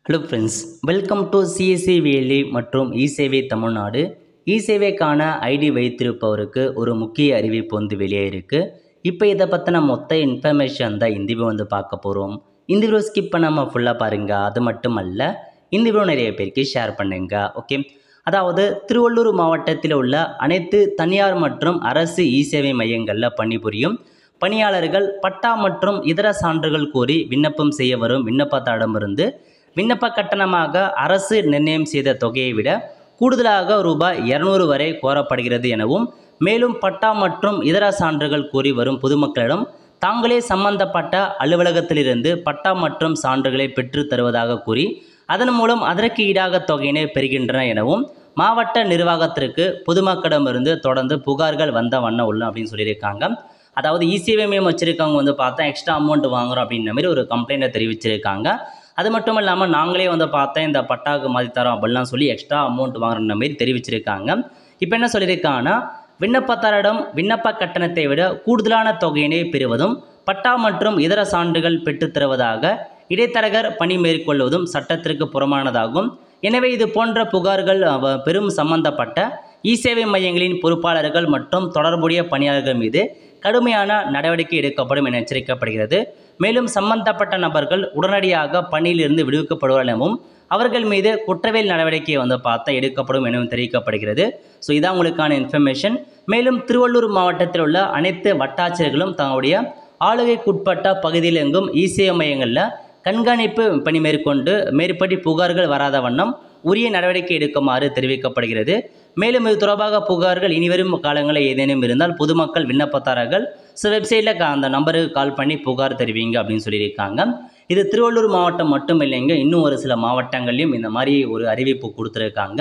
Hello friends, welcome to CSC வேலி மற்றும் இசேவை Tamil Nadu. இசேவைக்கான ID வைத்திருப்பவருக்கு ஒரு முக்கிய அறிவிப்பு வெளியே இருக்குது. இப்போ இதை பற்றின மொத்த இன்ஃபர்மேஷன் தான் இந்த வீடியோ பார்க்க போகிறோம். இந்த வீடியோ ஸ்கிப் பண்ணாமல் ஃபுல்லாக பாருங்கள். அது மட்டும் அல்ல, இந்த வீடியோ நிறைய பேருக்கு ஷேர் பண்ணுங்க. ஓகே, அதாவது திருவள்ளூர் மாவட்டத்தில் உள்ள அனைத்து தனியார் மற்றும் அரசு இசேவை மையங்களில் பணிபுரியும் பணியாளர்கள் பட்டா மற்றும் இதர சான்றுகள் கோரி விண்ணப்பம் செய்ய வரும் விண்ணப்பதாரிடமிருந்து விண்ணப்ப கட்டணமாக அரசு நிர்ணயம் செய்த தொகையை விட கூடுதலாக ரூபாய் 200 வரை கோரப்படுகிறது எனவும், மேலும் பட்டா மற்றும் இதர சான்றுகள் கோரி வரும் பொதுமக்களிடம் தாங்களே சம்பந்தப்பட்ட அலுவலகத்திலிருந்து பட்டா மற்றும் சான்றுகளை பெற்று தருவதாக கூறி அதன் மூலம் அதற்கு ஈடாக தொகையினை பெறுகின்றன எனவும் மாவட்ட நிர்வாகத்திற்கு பொதுமக்களிடமிருந்து தொடர்ந்து புகார்கள் வந்த வண்ணம் உள்ள அப்படின்னு சொல்லியிருக்காங்க. அதாவது இசேவை மையம் வச்சுருக்கவங்க பார்த்தா எக்ஸ்ட்ரா அமௌண்ட் வாங்குகிறோம் அப்படின்ற மாதிரி ஒரு கம்ப்ளைண்ட்டை தெரிவிச்சிருக்காங்க. அது மட்டும் இல்லாமல் நாங்களே பார்த்தேன் இந்த பட்டாவுக்கு மாதிரி தரோம் அப்படிலாம் சொல்லி எக்ஸ்ட்ரா அமௌண்ட் வாங்குற மாதிரி தெரிவிச்சிருக்காங்க. இப்போ என்ன சொல்லியிருக்காங்கன்னா, விண்ணப்பதாரிடம் விண்ணப்ப கட்டணத்தை விட கூடுதலான தொகையினை பெறுவதும் பட்டா மற்றும் இதர சான்றுகள் பெற்றுத்தருவதாக இடைத்தரகர் பணி மேற்கொள்வதும் சட்டத்திற்கு புறமானதாகும். எனவே இது போன்ற புகார்கள் பெரும் சம்பந்தப்பட்ட இசேவை மையங்களின் பொறுப்பாளர்கள் மற்றும் தொடர்புடைய பணியாளர்கள் மீது கடுமையான நடவடிக்கை எடுக்கப்படும் என எச்சரிக்கப்படுகிறது. மேலும் சம்பந்தப்பட்ட நபர்கள் உடனடியாக பணியிலிருந்து விடுவிக்கப்படுவார்கள் எனவும் அவர்கள் மீது குற்றவியல் நடவடிக்கை எடுக்கப்படும் எனவும் தெரிவிக்கப்படுகிறது. ஸோ இதான் உங்களுக்கான இன்ஃபர்மேஷன். மேலும் திருவள்ளூர் மாவட்டத்தில் உள்ள அனைத்து வட்டாட்சியர்களும் தங்களுடைய ஆளுகைக்குட்பட்ட பகுதியில் எங்கும் இசேவை மையங்களில் கண்காணிப்பு பணி மேற்கொண்டு மேற்படி புகார்கள் வராத வண்ணம் உரிய நடவடிக்கை எடுக்குமாறு தெரிவிக்கப்படுகிறது. மேலும் இது தொடர்பாக புகார்கள் இனிவரும் காலங்களில் ஏதேனும் இருந்தால் பொதுமக்கள் விண்ணப்பதாரர்கள் வெப்சைட்டில் அந்த நம்பருக்கு கால் பண்ணி புகார் தெரிவிங்க அப்படின்னு சொல்லியிருக்காங்க. இது திருவள்ளூர் மாவட்டம் மட்டும் இல்லைங்க, இன்னும் ஒரு சில மாவட்டங்கள்லையும் இந்த மாதிரி ஒரு அறிவிப்பு கொடுத்துருக்காங்க.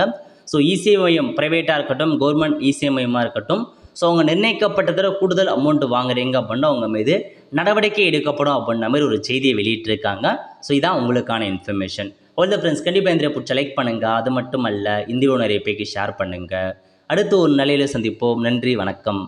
ஸோ இசேவை மையம் ப்ரைவேட்டாக இருக்கட்டும், கவர்மெண்ட் இசேவை மையமாக இருக்கட்டும், ஸோ அவங்க நிர்ணயிக்கப்பட்டதில் கூடுதல் அமௌண்ட் வாங்குறீங்க அப்படின்னா அவங்க மீது நடவடிக்கை எடுக்கப்படும் அப்படின்ற மாதிரி ஒரு செய்தியை வெளியிட்டிருக்காங்க. ஸோ இதான் உங்களுக்கான இன்ஃபர்மேஷன். ஆல் த ஃப்ரெண்ட்ஸ், கண்டிப்பாக இந்த பிடிச்ச லைக் பண்ணுங்கள். அது மட்டும் அல்ல, இந்த வீடியோ நிறைய பேருக்கு ஷேர் பண்ணுங்கள். அடுத்து ஒரு நிலையில் சந்திப்போம். நன்றி, வணக்கம்.